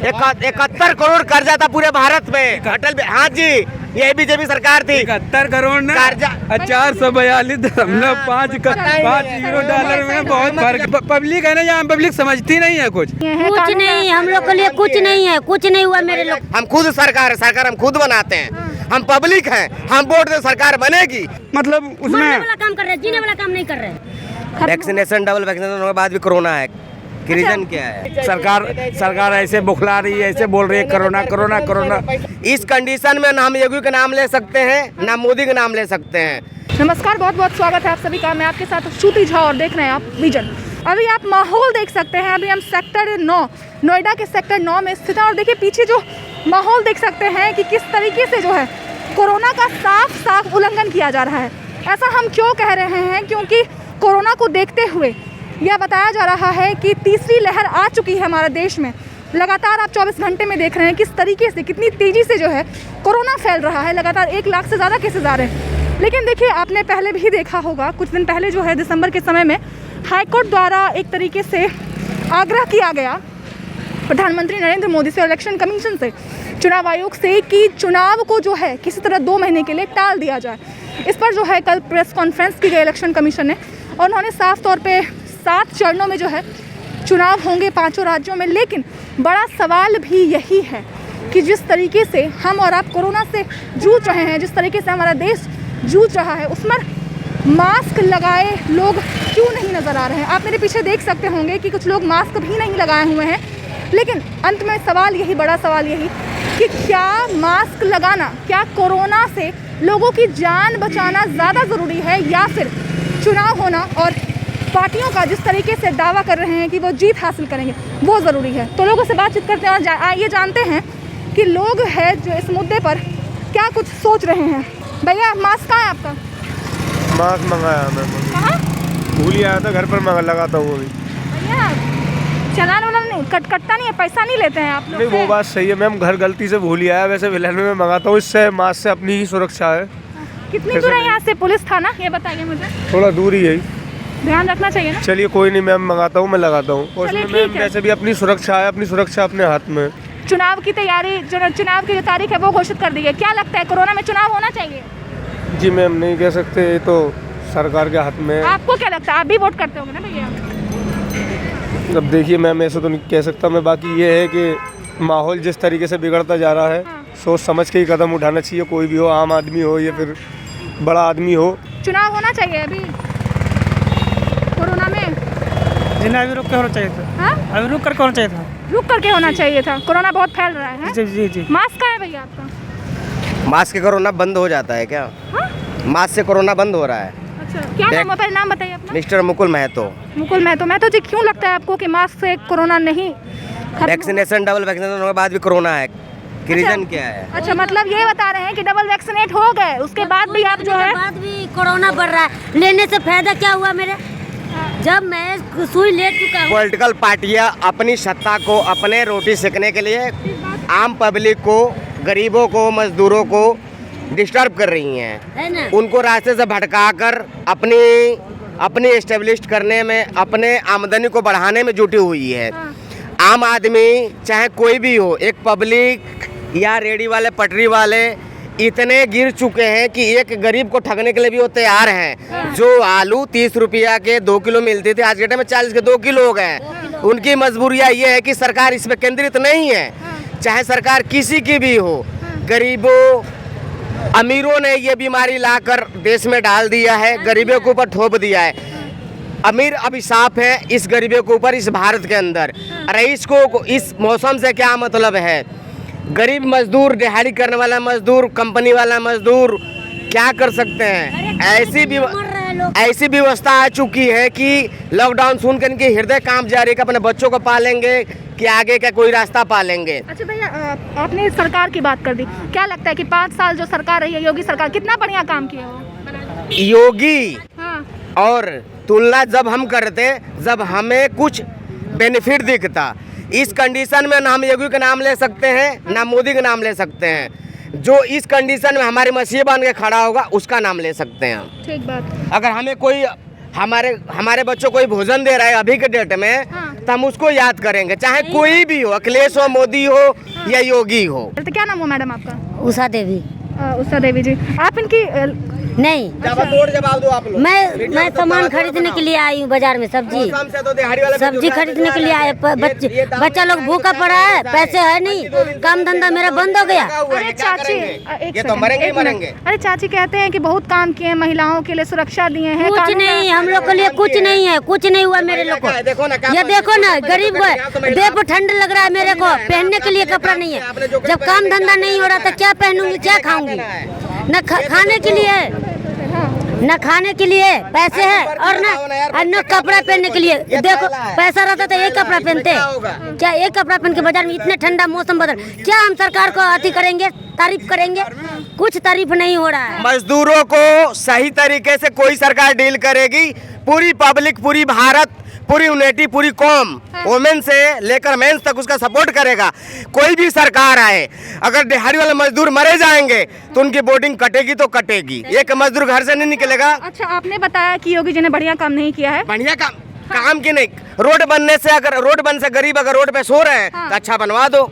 71 करोड़ कर्जा था पूरे भारत में। अटल, हाँ जी, यही बीजेपी सरकार थी। 71 करोड़ ना, 442.5 यूरो डॉलर में बहुत फर्क। पब्लिक है ना, यहाँ पब्लिक समझती नहीं है कुछ नहीं, हम लोग के लिए कुछ नहीं है, कुछ नहीं हुआ मेरे लोग। हम खुद सरकार है, सरकार हम खुद बनाते हैं। हम पब्लिक हैं, हम वोट से सरकार बनेगी। मतलब उसमें वाला काम कर रहे हैं, जीने वाला काम नहीं कर रहे हैं। वैक्सीनेशन, डबल वैक्सीनेशन होने के बाद भी कोरोना है। रीजन क्या है? सरकार ऐसे बुखला रही है, ऐसे बोल रही है कोरोना कोरोना कोरोना। इस कंडीशन में ना हम योगी का नाम ले सकते हैं, ना मोदी का नाम ले सकते हैं। नमस्कार, बहुत बहुत स्वागत है आप सभी का। मैं आपके साथ श्रुति झा और देख रहे हैं आप विजन। अभी आप माहौल देख सकते हैं। अभी हम सेक्टर 9 नोएडा के सेक्टर 9 में स्थित हैं और देखिए पीछे जो माहौल देख सकते हैं कि किस तरीके से जो है कोरोना का साफ साफ उल्लंघन किया जा रहा है। ऐसा हम क्यों कह रहे हैं? क्योंकि कोरोना को देखते हुए यह बताया जा रहा है कि तीसरी लहर आ चुकी है हमारे देश में। लगातार आप 24 घंटे में देख रहे हैं किस तरीके से, कितनी तेज़ी से जो है कोरोना फैल रहा है। लगातार 1 लाख से ज़्यादा केसेज आ रहे हैं। लेकिन देखिए, आपने पहले भी देखा होगा, कुछ दिन पहले जो है दिसंबर के समय में हाईकोर्ट द्वारा एक तरीके से आग्रह किया गया प्रधानमंत्री नरेंद्र मोदी से, इलेक्शन कमीशन से, चुनाव आयोग से कि चुनाव को जो है किसी तरह 2 महीने के लिए टाल दिया जाए। इस पर जो है कल प्रेस कॉन्फ्रेंस की गई इलेक्शन कमीशन ने, और उन्होंने साफ तौर पे 7 चरणों में जो है चुनाव होंगे 5 राज्यों में। लेकिन बड़ा सवाल भी यही है कि जिस तरीके से हम और आप कोरोना से जूझ रहे हैं, जिस तरीके से हमारा देश जूझ रहा है, उसमें मास्क लगाए लोग क्यों नहीं नज़र आ रहे हैं? आप मेरे पीछे देख सकते होंगे कि कुछ लोग मास्क भी नहीं लगाए हुए हैं। लेकिन अंत में सवाल यही, बड़ा सवाल यही कि क्या मास्क लगाना, क्या कोरोना से लोगों की जान बचाना ज़्यादा ज़रूरी है, या फिर चुनाव होना और पार्टियों का जिस तरीके से दावा कर रहे हैं कि वो जीत हासिल करेंगे वो ज़रूरी है? तो लोगों से बातचीत करते हैं और आइए जानते हैं कि लोग हैं जो इस मुद्दे पर क्या कुछ सोच रहे हैं। भैया, मास्क कहाँ है आपका? मास्क मंगाया मैं, कहाँ? भूल ही आया था, घर पर मंगा लगाता हूँ अभी। भैया, चलान वाला नहीं कटता नहीं है, पैसा नहीं लेते हैं आप लोग? नहीं, वो बात सही है मैम, घर गलती से भूल ही आया। वैसे विलन में मैं मंगाता हूँ, इससे मास्क से अपनी ही सुरक्षा है। कितनी दूर है यहाँ से पुलिस थाना, ये बताइए मुझे। थोड़ा दूर ही है, ध्यान रखना चाहिए ना। चलिए कोई नहीं मैम, मंगाता हूँ, मैं लगाता हूँ। और चलिए, इसमें मैम ठीक है। वैसे भी अपनी सुरक्षा है, अपनी सुरक्षा अपने हाथ में। चुनाव की तैयारी, चुनाव की जो तारीख है वो घोषित कर दी है। क्या लगता है, कोरोना में चुनाव होना चाहिए? जी मैम, नहीं कह सकते, ये तो सरकार के हाथ में है। आपको क्या लगता है? आप भी वोट करते होंगे ना भैया? अब देखिए मैम, ऐसा तो नहीं कह सकता मैं। बाकी ये है कि माहौल जिस तरीके से बिगड़ता जा रहा है, सोच समझ के ही कदम उठाना चाहिए। कोई भी हो, आम आदमी हो या फिर बड़ा आदमी हो। चुनाव होना चाहिए अभी कोरोना में? अभी रुक कर होना चाहिए था। हाँ? अभी रुक करके होना चाहिए था। रुक करके होना चाहिए था। कोरोना बहुत फैल रहा है। जी जी जी। मास्क कहाँ है भैया आपका? मास्क से कोरोना बंद हो जाता है क्या? हाँ? मास्क से कोरोना बंद हो रहा है। अच्छा, क्या नाम है? पहले नाम बताइए अपना। मिस्टर मुकुल महतो। मुकुल महतो जी, क्यों लगता है आपको कि मास्क से कोरोना नहीं? वैक्सीनेशन, डबल वैक्सीनेशन होने के बाद भी कोरोना है। रीजन क्या है? अच्छा, मतलब ये बता रहे हैं कि डबल वैक्सीनेट हो गए, उसके बाद भी आप जो है बाद भी कोरोना बढ़ रहा है। लेने से फायदा क्या हुआ मेरे? जब मैं सुई ले चुका हूँ। पॉलिटिकल पार्टियां अपनी सत्ता को, अपने रोटी सेकने के लिए आम पब्लिक को, गरीबों को, मजदूरों को डिस्टर्ब कर रही हैं। है ना? उनको रास्ते से भटकाकर अपनी एस्टेब्लिश करने में, अपने आमदनी को बढ़ाने में जुटी हुई है। आम आदमी चाहे कोई भी हो, एक पब्लिक या रेडी वाले, पटरी वाले इतने गिर चुके हैं कि एक गरीब को ठगने के लिए भी वो तैयार हैं। जो आलू 30 रुपया के 2 किलो मिलते थे, आज के टाइम में 40 के 2 किलो हो गए। उनकी मजबूरियाँ ये है कि सरकार इस पे केंद्रित नहीं है। चाहे सरकार किसी की भी हो, गरीबों अमीरों ने ये बीमारी लाकर देश में डाल दिया है, गरीबों के ऊपर थोप दिया है। अमीर अभिशाप है इस गरीबों के ऊपर, इस भारत के अंदर। रईस को इस मौसम से क्या मतलब है? गरीब मजदूर, दिहाड़ी करने वाला मजदूर, कंपनी वाला मजदूर क्या कर सकते हैं? ऐसी व्यवस्था आ चुकी है कि लॉकडाउन सुन कर इनके हृदय कांप जा रही है कि अपने बच्चों को पालेंगे कि आगे का कोई रास्ता पालेंगे। अच्छा भैया, आपने सरकार की बात कर दी। क्या लगता है कि 5 साल जो सरकार रही है, योगी सरकार, कितना बढ़िया काम किया हो? योगी हाँ। और तुलना जब हम करते, जब हमें कुछ बेनिफिट दिखता। इस कंडीशन में ना हम योगी का नाम ले सकते हैं, ना मोदी का नाम ले सकते हैं। जो इस कंडीशन में हमारी मसीह बन के खड़ा होगा, उसका नाम ले सकते हैं हम। ठीक बात। अगर हमें कोई हमारे बच्चों को ही भोजन दे रहा है अभी के डेट में, तो हम उसको याद करेंगे, चाहे कोई भी हो, अखिलेश हो, मोदी हो या योगी हो। तो क्या नाम हो मैडम आपका? उषा देवी। उषा देवी जी, आप इनकी नहीं, जवाब दो आप लोग। मैं सामान खरीदने के लिए आई हूँ बाजार में, सब्जी सब्जी खरीदने के लिए आए। बच्चा लोग भूखा पड़ा है, पैसे है नहीं, काम धंधा मेरा बंद हो गया। अरे चाची, ये तो मरेंगे ही मरेंगे। अरे चाची कहते हैं कि बहुत काम किए हैं, महिलाओं के लिए सुरक्षा दिए हैं। कुछ नहीं, हम लोग के लिए कुछ नहीं है, कुछ नहीं हुआ मेरे लोग को। ये देखो ना, गरीब देह पर ठंड लग रहा है मेरे को, पहनने के लिए कपड़ा नहीं है। जब काम धंधा नहीं हो रहा तो क्या पहनूंगी, क्या खाऊंगी? न खाने के लिए, न खाने के लिए पैसे है, और न कपड़ा पहनने के लिए। देखो पैसा रहता तो एक कपड़ा पहनते, क्या एक कपड़ा पहन के बाजार में इतने ठंडा मौसम बदल, क्या हम सरकार को अति करेंगे, तारीफ करेंगे? कुछ तारीफ नहीं हो रहा है। मजदूरों को सही तरीके से कोई सरकार डील करेगी, पूरी पब्लिक, पूरी भारत, पूरी यूनिटी, पूरी कौम, वोमेन से लेकर मेंस तक उसका सपोर्ट करेगा। कोई भी सरकार आए, अगर दिहाड़ी वाले मजदूर मरे जाएंगे तो उनकी बोर्डिंग कटेगी तो कटेगी, एक मजदूर घर से नहीं निकलेगा। अच्छा, आपने बताया कि योगी जी ने बढ़िया काम नहीं किया है। बढ़िया काम की नहीं, रोड बनने से, अगर रोड बन से गरीब अगर रोड पे सो रहे हैं तो अच्छा बनवा दो।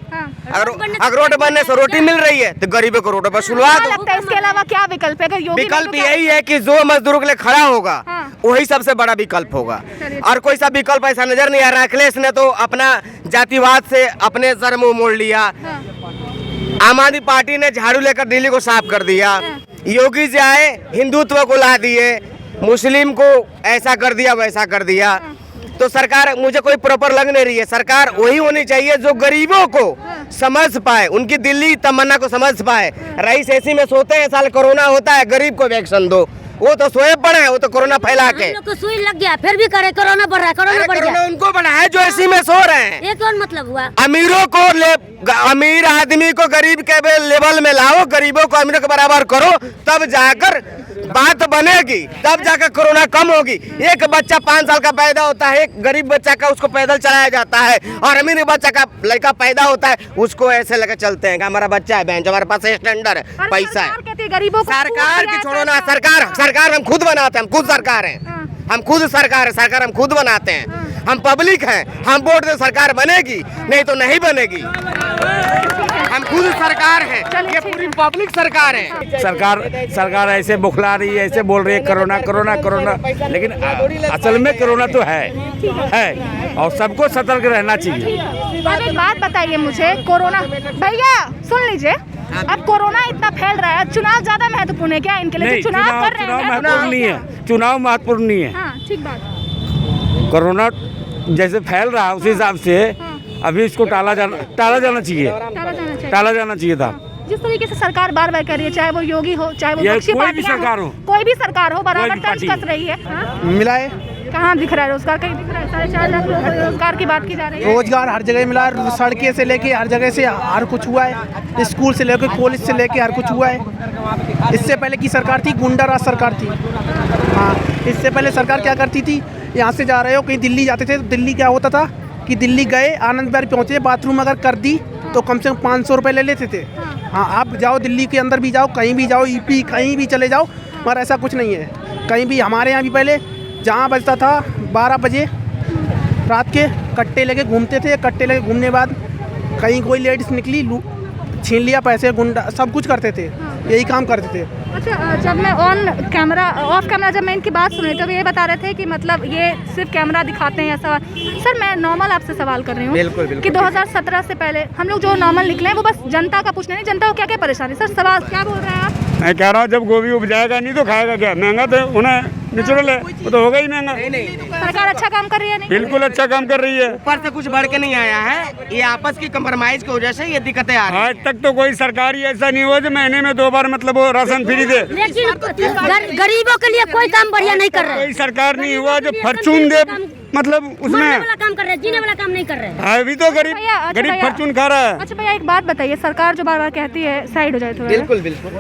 अगर रोड बनने से रोटी मिल रही है तो गरीबों को रोड पर सुलवा क्या दो। लगता है इसके अलावा क्या विकल्प है? अगर योगी विकल्प यही है कि जो मजदूरों के लिए खड़ा होगा वही सबसे बड़ा विकल्प होगा, और कोई सा विकल्प ऐसा नजर नहीं आ रहा। अखिलेश ने तो अपना जातिवाद से अपने सर मुंह मोड़ लिया, आम आदमी पार्टी ने झाड़ू लेकर दिल्ली को साफ कर दिया, योगी जी आए हिंदुत्व को ला दिए, मुस्लिम को ऐसा कर दिया वैसा कर दिया। तो सरकार मुझे कोई प्रॉपर लग नहीं रही है। सरकार वही होनी चाहिए जो गरीबों को समझ पाए, उनकी दिल्ली तमन्ना को समझ पाए। रईस एसी में सोते हैं, साल कोरोना होता है, गरीब को वैक्सीन दो, वो तो सोए पड़े हैं, वो तो कोरोना फैला के। हम लोग को सुई लग गया, फिर भी करे, कोरोना बढ़ रहा है, कोरोना बढ़ गया। उनको बढ़ा है जो एसी में सो रहे हैं। ये कौन मतलब हुआ? अमीरों को अमीर आदमी को गरीब के लेवल में लाओ, गरीबों को अमीरों के बराबर करो, तब जाकर बात बनेगी, तब जाकर कोरोना कम होगी। एक बच्चा 5 साल का पैदा होता है, एक गरीब बच्चा का उसको पैदल चलाया जाता है, और अमीर बच्चा का लड़का पैदा होता है उसको ऐसे लेकर चलते हैं कि हमारा बच्चा है, बहन हमारे पास स्टैंडर्ड है, पैसा है। गरीबों को सरकार की छोड़ो ना, सरकार हम खुद बनाते हैं, हम खुद सरकार है, हम खुद सरकार है, सरकार हम खुद बनाते हैं, हम पब्लिक हैं, हम वोट दे सरकार बनेगी, नहीं तो नहीं बनेगी। हम खुद सरकार है, ये पूरी पब्लिक सरकार है। सरकार ऐसे बुखला रही है, ऐसे बोल रही है कोरोना कोरोना कोरोना, लेकिन असल में कोरोना तो है और सबको सतर्क रहना चाहिए। अब एक बात बताइए मुझे, कोरोना, भैया सुन लीजिए, अब कोरोना इतना फैल रहा है, चुनाव ज्यादा महत्वपूर्ण है क्या इनके लिए? चुनाव कर रहे हैं, महत्वपूर्ण नहीं है, चुनाव महत्वपूर्ण नहीं है। हाँ, ठीक बात। कोरोना जैसे फैल रहा है उस हिसाब से अभी इसको टाला जाना चाहिए, टाला जाना चाहिए था। जिस तरीके से सरकार बार बार कर रही है, चाहे वो योगी हो, चाहे वो विपक्षी कोई भी सरकार हो, कोई भी सरकार हो, बराबर तंज कस रही है। मिला है, कहाँ दिख रहा है रोजगार? कहीं दिख रहा है? 4.5 लाख लोगों को रोजगार की बात की जा रही है। रोजगार हर जगह मिला है, सड़कें से लेके हर जगह से हर कुछ हुआ है, स्कूल से लेके कॉलेज से लेके हर कुछ हुआ है। इससे पहले की सरकार थी गुंडा राज सरकार थी। हाँ, इससे पहले सरकार क्या करती थी, यहाँ से जा रहे हो कहीं दिल्ली जाते थे तो दिल्ली क्या होता था कि दिल्ली गए, आनंद विहार पहुँचे, बाथरूम अगर कर दी तो कम से कम 500 रुपये ले लेते थे। हाँ, आप जाओ दिल्ली के अंदर भी जाओ, कहीं भी जाओ, यूपी कहीं भी चले जाओ, मगर ऐसा कुछ नहीं है कहीं भी। हमारे यहाँ भी पहले जहाँ बजता था 12 बजे रात के कट्टे लेके घूमते थे, कट्टे लेके घूमने बाद कहीं कोई लेडीज निकली, छीन लिया पैसे, गुंडा सब कुछ करते थे, यही काम करते थे। अच्छा, जब मैं ऑफ कैमरा जब मैं इनकी बात सुन रही तो ये बता रहे थे कि मतलब ये सिर्फ कैमरा दिखाते हैं ऐसा। सर, मैं नॉर्मल आपसे सवाल कर रही हूँ कि 2017 से पहले हम लोग जो नॉर्मल निकले हैं वो बस जनता का पूछना नहीं, जनता को क्या क्या परेशानी। सर, सवाल क्या बोल रहे हैं आप? मैं कह रहा हूँ जब गोभी उपजाएगा नहीं तो खाएगा क्या? महंगा तो उन्हें नेचुरल है, वो तो होगा ही महंगा। सरकार अच्छा काम कर रही है? नहीं, बिल्कुल अच्छा काम कर रही है, ऊपर से कुछ बढ़ के नहीं आया है, ये आपस की कंप्रोमाइज की वजह से ये दिक्कतें आ रही हैं। आज तक तो कोई सरकार ही ऐसा नहीं हुआ जो महीने में 2 बार मतलब वो राशन फ्री दे। लेकिन गरीबों के लिए कोई काम बढ़िया नहीं कर रहे। कोई सरकार नहीं हुआ जो फॉर्चून दे, मतलब उसमें वाला काम कर रहे हैं, जीने वाला काम नहीं कर रहे हैं। अभी तो गरीब फॉर्चून खा रहा है। अच्छा भैया, एक बात बताइए, सरकार जो बार बार कहती है, साइड हो जाए थोड़ा, बिल्कुल बिल्कुल,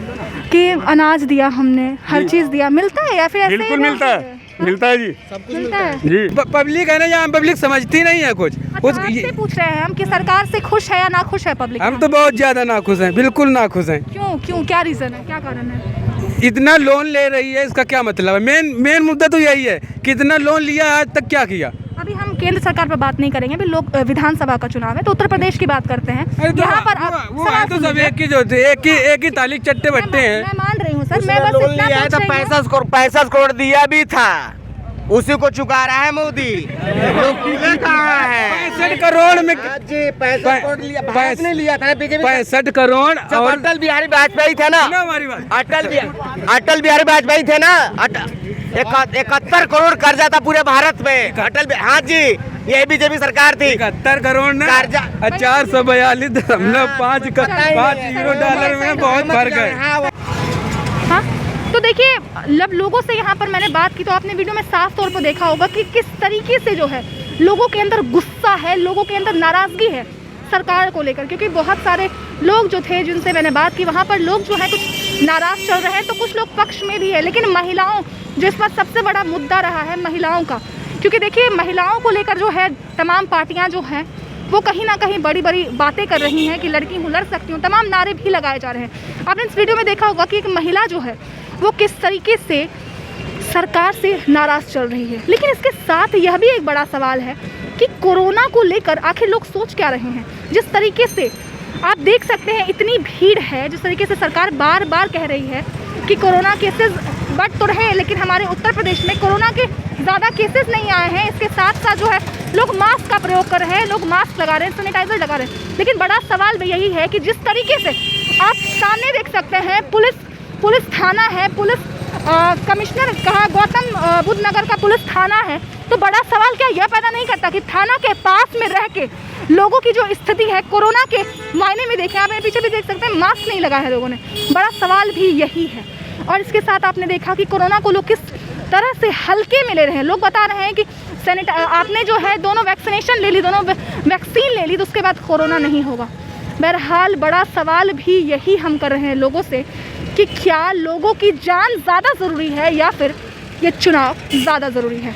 कि अनाज दिया हमने, हर चीज दिया, मिलता है या फिर ऐसे बिल्कुल मिलता है, मिलता है जी, मिलता है जी। पब्लिक है ना, यहाँ पब्लिक समझती नहीं है कुछ। अच्छा, आपसे पूछ रहे हैं हम कि सरकार से खुश है या ना खुश है पब्लिक? हम तो बहुत ज्यादा नाखुश हैं, बिल्कुल नाखुश हैं। क्यों, क्या रीजन है, क्या कारण है? इतना लोन ले रही है, इसका क्या मतलब है? मेन मुद्दा तो यही है कि इतना लोन लिया, आज तक क्या किया? अभी हम केंद्र सरकार पर बात नहीं करेंगे, अभी लोग विधानसभा का चुनाव है तो उत्तर प्रदेश की बात करते हैं। यहाँ पर वो है तो सब एक ही जो होते, एक ही ताली चट्टे बट्टे हैं। मैं मान रही हूँ सर, मैं बस लोन इतना लिया है तो पूछ रही हूँ। 65 करोड़ दिया भी था, उसी को चुका रहा है मोदी। लोग कहाँ है? 65 करोड़ में जी 65 करोड़ लिया, भारत ने लिया था बीजेपी। 65 करोड़ जब और अटल बिहारी वाजपेयी थे ना, हमारी बात, अटल बिहारी वाजपेयी थे ना, 71 करोड़ कर्जा था पूरे भारत में। हाँ जी, यही बीजेपी सरकार थी। 71 करोड़ ना, 442.5 $5 में बहुत फर्क है। हाँ, तो देखिए जब लोगों से यहाँ पर मैंने बात की तो आपने वीडियो में साफ तौर पर देखा होगा कि किस तरीके से जो है लोगों के अंदर गुस्सा है, लोगों के अंदर नाराज़गी है सरकार को लेकर। क्योंकि बहुत सारे लोग जो थे जिनसे मैंने बात की, वहाँ पर लोग जो है कुछ नाराज़ चल रहे हैं तो कुछ लोग पक्ष में भी है। लेकिन महिलाओं, जो इस पर सबसे बड़ा मुद्दा रहा है महिलाओं का, क्योंकि देखिए महिलाओं को लेकर जो है तमाम पार्टियाँ जो हैं वो कहीं ना कहीं बड़ी बड़ी बातें कर रही हैं कि लड़की हूँ, लड़ सकती हूँ, तमाम नारे भी लगाए जा रहे हैं। आपने इस वीडियो में देखा होगा कि एक महिला जो है वो किस तरीके से सरकार से नाराज़ चल रही है। लेकिन इसके साथ यह भी एक बड़ा सवाल है कि कोरोना को लेकर आखिर लोग सोच क्या रहे हैं। जिस तरीके से आप देख सकते हैं इतनी भीड़ है, जिस तरीके से सरकार बार बार कह रही है कि कोरोना केसेस बढ़ तो रहे हैं लेकिन हमारे उत्तर प्रदेश में कोरोना के ज़्यादा केसेस नहीं आए हैं। इसके साथ साथ जो है लोग मास्क का प्रयोग कर रहे हैं, लोग मास्क लगा रहे हैं, सैनिटाइजर लगा रहे हैं। लेकिन बड़ा सवाल भी यही है कि जिस तरीके से आप सामने देख सकते हैं पुलिस थाना है, पुलिस कमिश्नर कहा गौतम बुद्ध नगर का पुलिस थाना है, तो बड़ा सवाल क्या यह पैदा नहीं करता कि थाना के पास में रह के लोगों की जो स्थिति है कोरोना के मायने में देखें, आप मेरे पीछे भी देख सकते हैं मास्क नहीं लगाया है लोगों ने। बड़ा सवाल भी यही है। और इसके साथ आपने देखा कि कोरोना को लोग किस तरह से हल्के में ले रहे हैं। लोग बता रहे हैं कि आपने जो है दोनों वैक्सीनेशन ले ली, दोनों वैक्सीन ले ली तो उसके बाद कोरोना नहीं होगा। बहरहाल बड़ा सवाल भी यही हम कर रहे हैं लोगों से कि क्या लोगों की जान ज़्यादा ज़रूरी है या फिर ये चुनाव ज़्यादा ज़रूरी है।